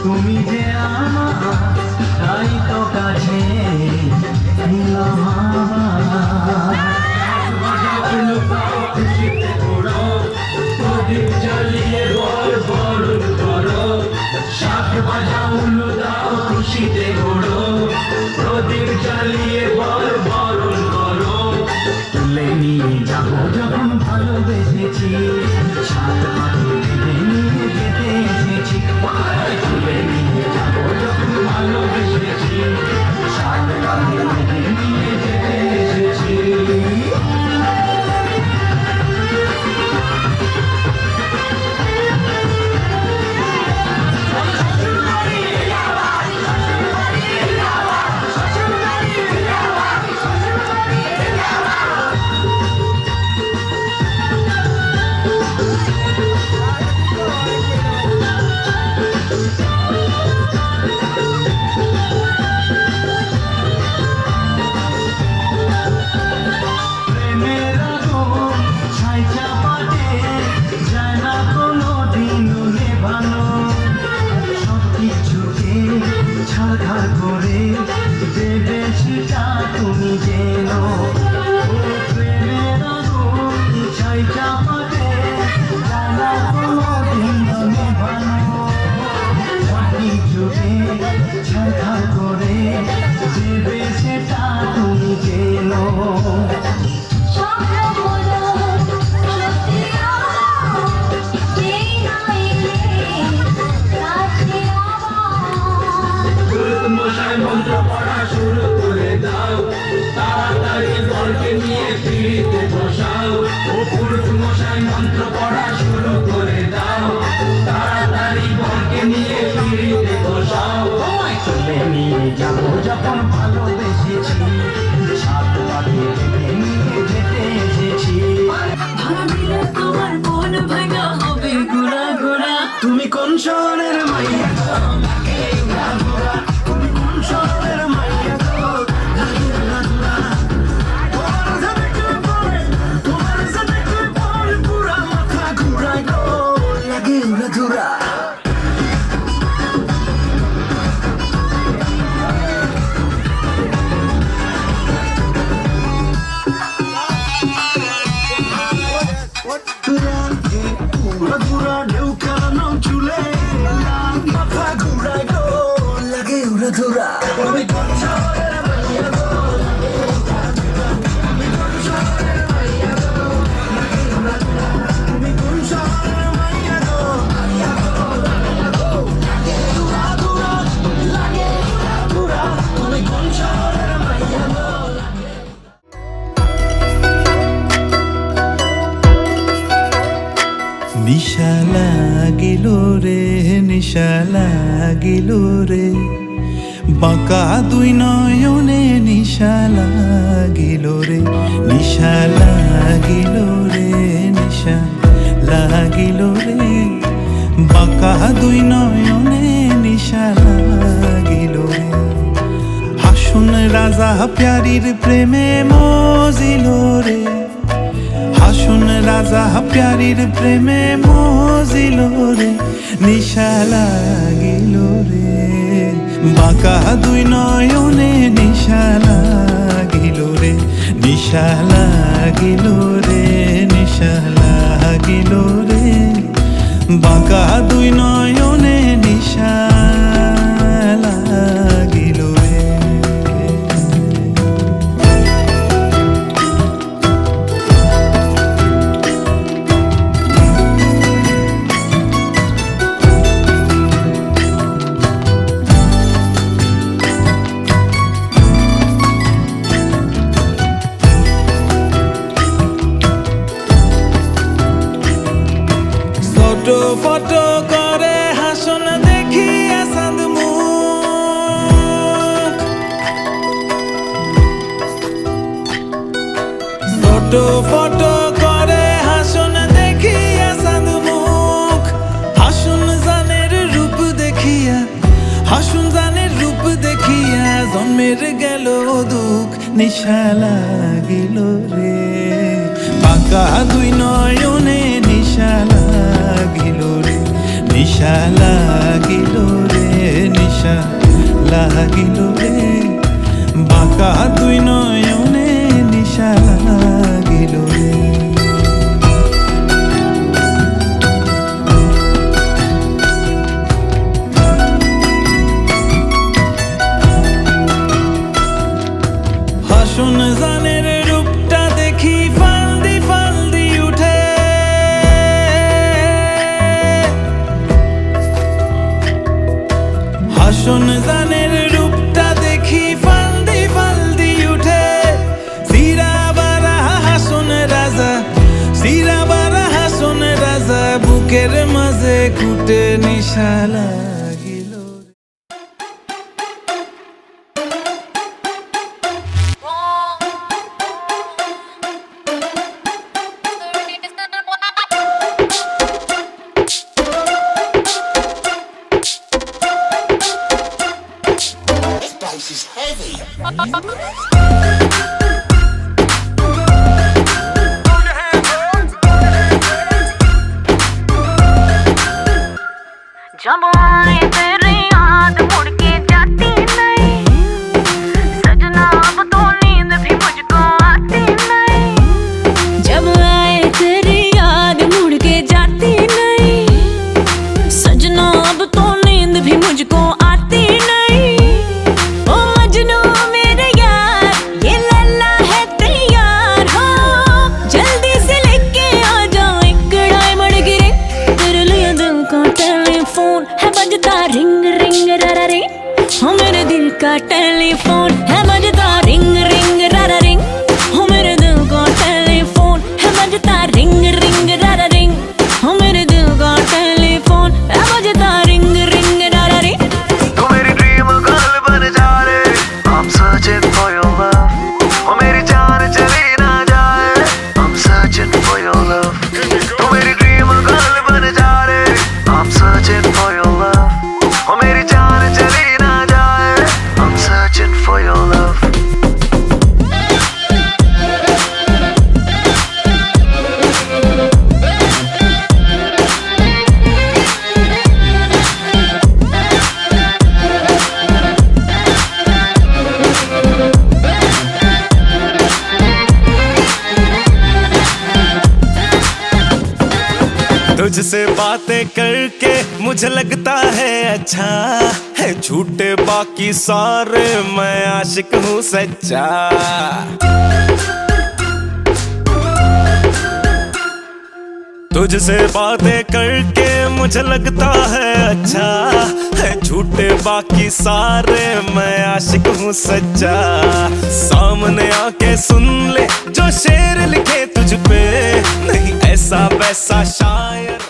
তুমি যে আমার তাই তো কাছে নিলাম আবার। খুশিতে ঘোরো প্রদীপ জ্বালিয়ে বল বরণ করো, শাখ বাজাও উলু দাও খুশিতে ঘোরো প্রদীপ জ্বালিয়ে বল বরণ করো। তুলে নিয়ে যাবো যখন ভালোবেসেছি, সাত পাখি বেঁধে নিয়ে যেতে এসেছি। তুলে নিয়ে যাবো যখন ভালোবেসেছি, সাত পাখি বেঁধে নিয়ে যেতে এসেছি। ছাড়খাড় করে দেবে সেটা তুমি যেন, প্রেমের আগুন ছাই চাপাতে জানা কোনোদিন নেভানো। সঠিক যুগে ছাড়খাড় করে দেবে সেটা তুমি যেন। মন্ত্র পড়া শুরু করে দাও, তাড়াতাড়ি বরকে নিয়ে পিড়িতে বসাও। ও পুরুষ মশাই মন্ত্র পড়া শুরু করে দাও, তাড়াতাড়ি বরকে নিয়ে পিড়িতে বসাও। তুলে নিয়ে যাবো যখন ভালোবেসেছি, সাত পাখি বেঁধে নিয়ে যেতে এসেছি। তোমার মন ভাঙা হবে ঘোরা ঘোরা। তুমি কোন শহরের মাইয়া? নিশা লাগিল রে, নিশা লাগিল রে, বাঁকা দুই নয়নে নিশা লাগিল রে। নিশা লাগিল রে, নিশা লাগিল রে, বাঁকা দুই নয়নে নিশা লাগিল রে। হাসুন রাজা প্যারির প্রেমে মজিল রে, হাসুন রাজা প্যারির প্রেমে মজিল রে। নিশা লাগিল রে, বাঁকা দুই নয়নে নিশা লাগিল রে। নিশা লাগিল রে, নিশা লাগিল রে, বাঁকা দুই নয়নে নিশা লাগিল রে। ফটো ফটো করে হাসন দেখিয়া চাঁদ মুখ, ফটো ফটো করে হাসন দেখিয়া চাঁদ মুখ। হাসুন জানের রূপ দেখিয়া, হাসুন জানের রূপ দেখিয়া জন্মের গেল দুঃখ। নিশা লাগিল রে, বাঁকা দুই নয়নে নিশা লাগিল রে। নিশা লাগিল রে, লাগিল রে, বাঁকা দুই নয়নে নিশা লাগিল রে। হাসন জানের রূপটা দেখি ফালদি ফালদি উঠে, হাসন জানের রূপটা দেখি ফালদি ফালদি উঠে। সিরাবারা হাসন রাজা, সিরাবারা হাসন রাজা, বুকের মাঝে কুটে নিশা লাগিল। This is heavy. जब आए तेरी याद मुड़ के जाती नहीं, सजना अब तो नींद भी मुझको आती नहीं। जब आए तेरी याद मुड़ के जाती नहीं, सजना अब तो नींद भी मुझको आती नहीं। ओ मजनू मेरे यार, ये लल्ला है तैयार हो, जल्दी से लेके आ जाओ एक डायमंड की रिंग। तेरे लिए दिल का टेलीफोन है बजता रिंग रिंग रारा रिंग, हो मेरे दिल का टेलीफोन है बजता रिंग रिंग रारा रिंग, हो मेरे दिल का टेलीफोन है बजता रिंग रिंग रारा रिंग, हो मेरे दिल का टेलीफोन है बजता रिंग रिंग रारा रिंग। तू मेरी ड्रीम गर्ल बन जा रे, I'm searching for your love। ओ मेरी जान चली ना जाए, I'm searching for your love। तू मेरी ड्रीम गर्ल बन जा रे, I'm searching for your love। ओ मेरी जान चली ना जाए, I'm searching for your love। तुझसे बातें करके मुझे लगता है अच्छा है, झूठे बाकी सारे मैं आशिक हूँ सच्चा। तुझसे बातें करके मुझे लगता है अच्छा है, झूठे बाकी सारे मैं आशिक हूँ सच्चा। सामने आके सुन ले जो शेर लिखे तुझ पे, नहीं ऐसा वैसा शायर।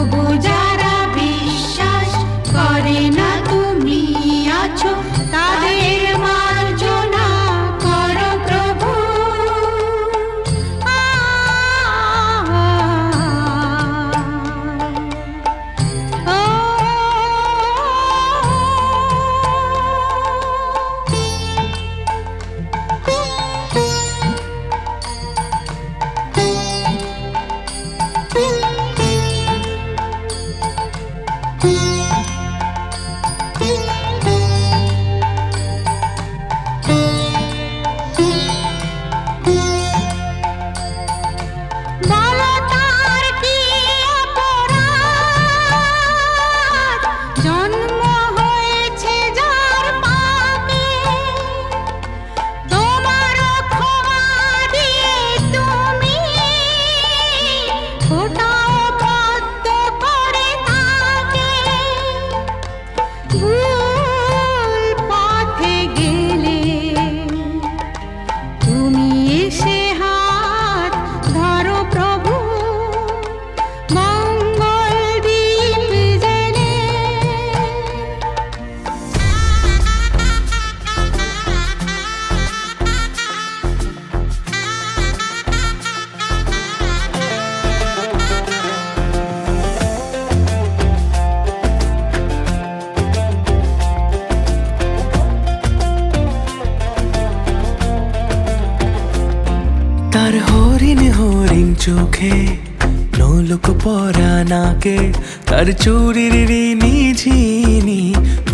তবু যারা বিশ্বাস করে না তুমি আছো তাদের মার্জনা করো প্রভু। বলো তার কি অপরাধ, জন্ম হয়েছে যার পাপে, তোমার ক্ষমা দিয়ে তুমি ওটাও বদ্ধ করে তাকে। ভুল পথে গেলে তুমি এসে হাত ধরো প্রভু, মঙ্গল দীপ জ্বেলে। তার হরিণ হরিণ চোখে নৌলোক পরা নাকে, তার চুরির ঋণী ঝিনি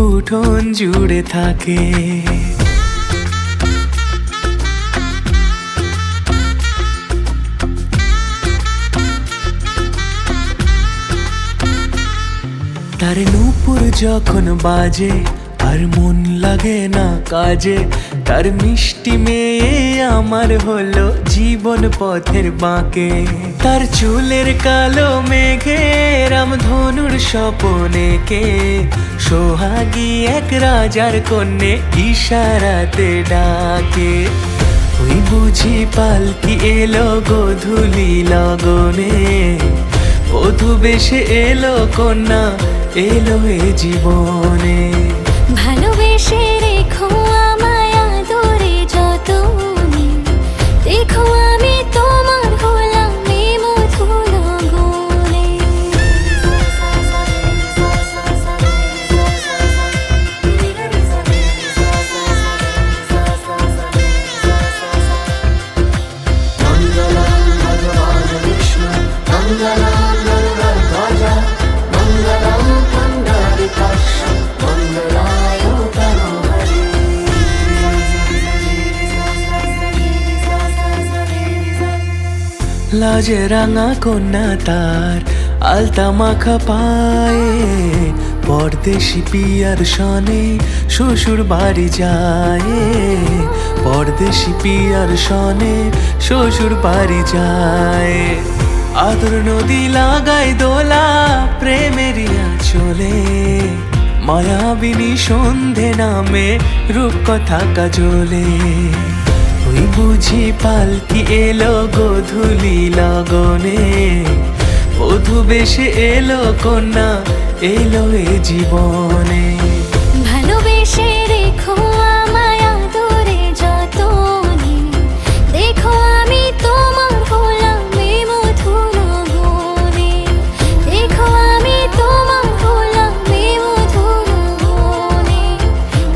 উঠোন জুড়ে থাকে। তার নূপুর যখন বাজে আর মন লাগে না কাজে, তার মিষ্টি মেয়ে আমার হলো জীবন পথের বাঁকে। তার চুলের কালো মেঘে রামধনুর স্বপনে কে, সোহাগী এক রাজার কন্যে ইশারাতে ডাকে। ওই বুঝি পালকি এলো গোধূলি লগনে, বধূ বেশে এলো কন্যা এলো এ জীবনে। ভালোবেসে রেখো আমায় আদরে যতনে, দেখো আমি তোমার হলাম এ মধুর গুণে। লাজে রাঙা কন্যা তার আলতা মাখা পায়ে, পরদেশি পিয়ার সনে শ্বশুর বাড়ি যায়। পরদেশি পিয়ার সনে শ্বশুর বাড়ি যায়। আদর নদী লাগায় দোলা প্রেমেরিয়া চলে, মায়াবিনী সন্ধে নামে রূপকথা কাজলে। ওই বুঝি পালকি এলো গোধূলি লগনে, বধূ বেশে এলো কন্যা এলো এ জীবনে। ভালোবেসে রেখো আমায় আদরে যতনে, দেখো আমি তোমার হলাম এ মধুর গুণে। দেখো আমি তোমার হলাম এ মধুর গুণে।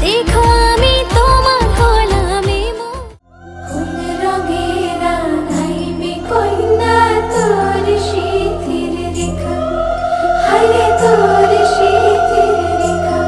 দেখো আমি তোমার হলাম এ কোন রঙের আনাইবে কইনা তোর শীতের রেখা, হায়রে তোর শীতের রেখা।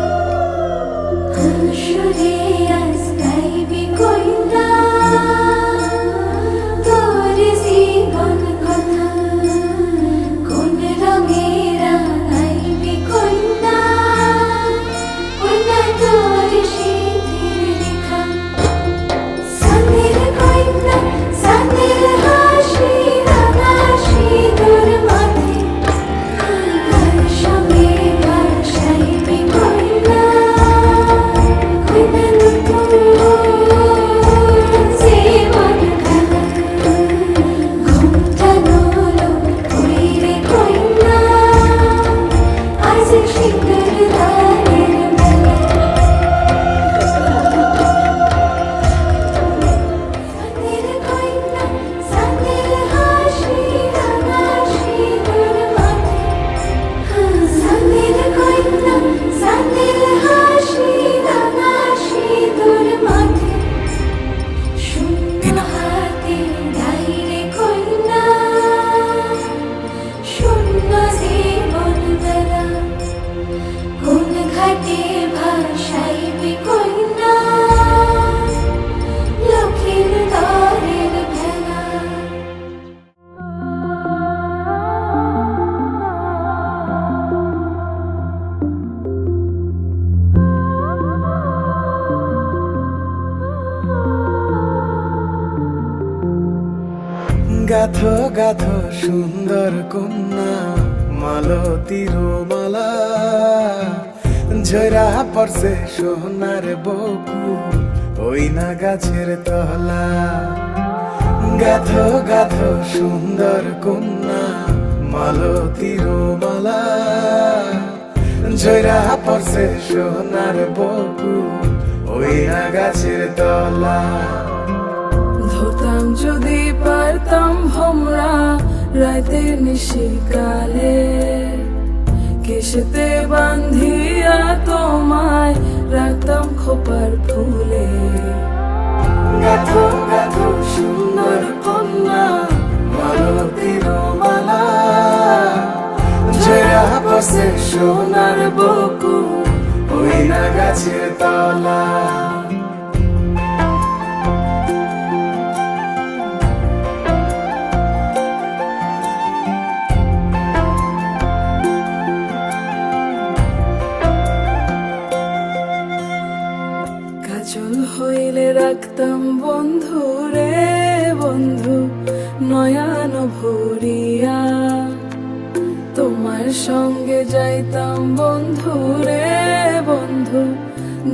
গাথো গাথো সুন্দর কন্যা মালতীর মালা ঝরা পড়ছে সোনার বকুল ওই না গাছের তলা গাথো গাথো সুন্দর কন্যা মালতীর মালা ঝরা পড়ছে সোনার বকুল ওই না গাছের তলা ধরতাম যদি পারতাম ভমরা রাতে নিশিকালে কেশেতে বান্ধিয়া তোমায় রাখতাম খোপার ফুলে গাথো গাথো সুন্দর কন্যা মালতীর মালা ঝরা পড়ছে সোনার বকুল ওই না গাছের তলা কাজল হইলে রাখতাম বন্ধু রে বন্ধু নয়ন ভরিয়া তোমার সঙ্গে যাইতাম বন্ধু রে বন্ধু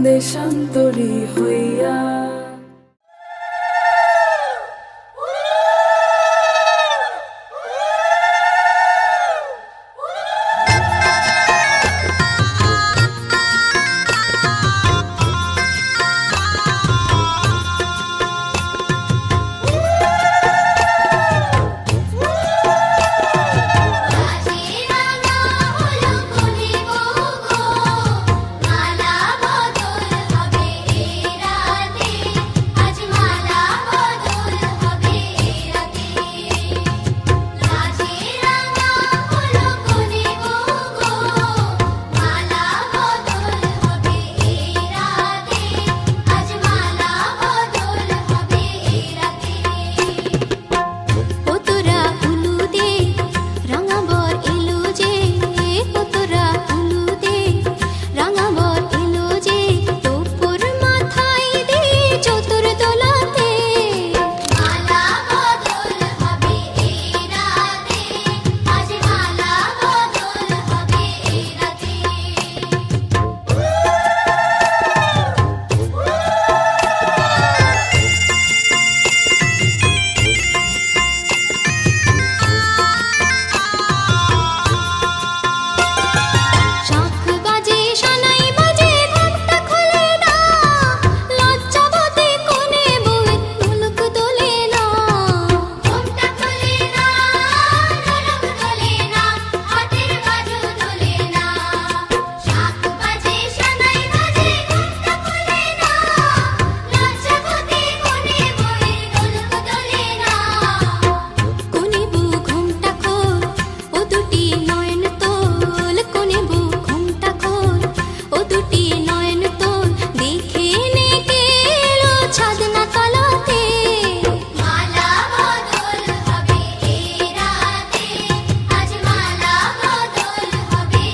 দেশান্তরী হইয়া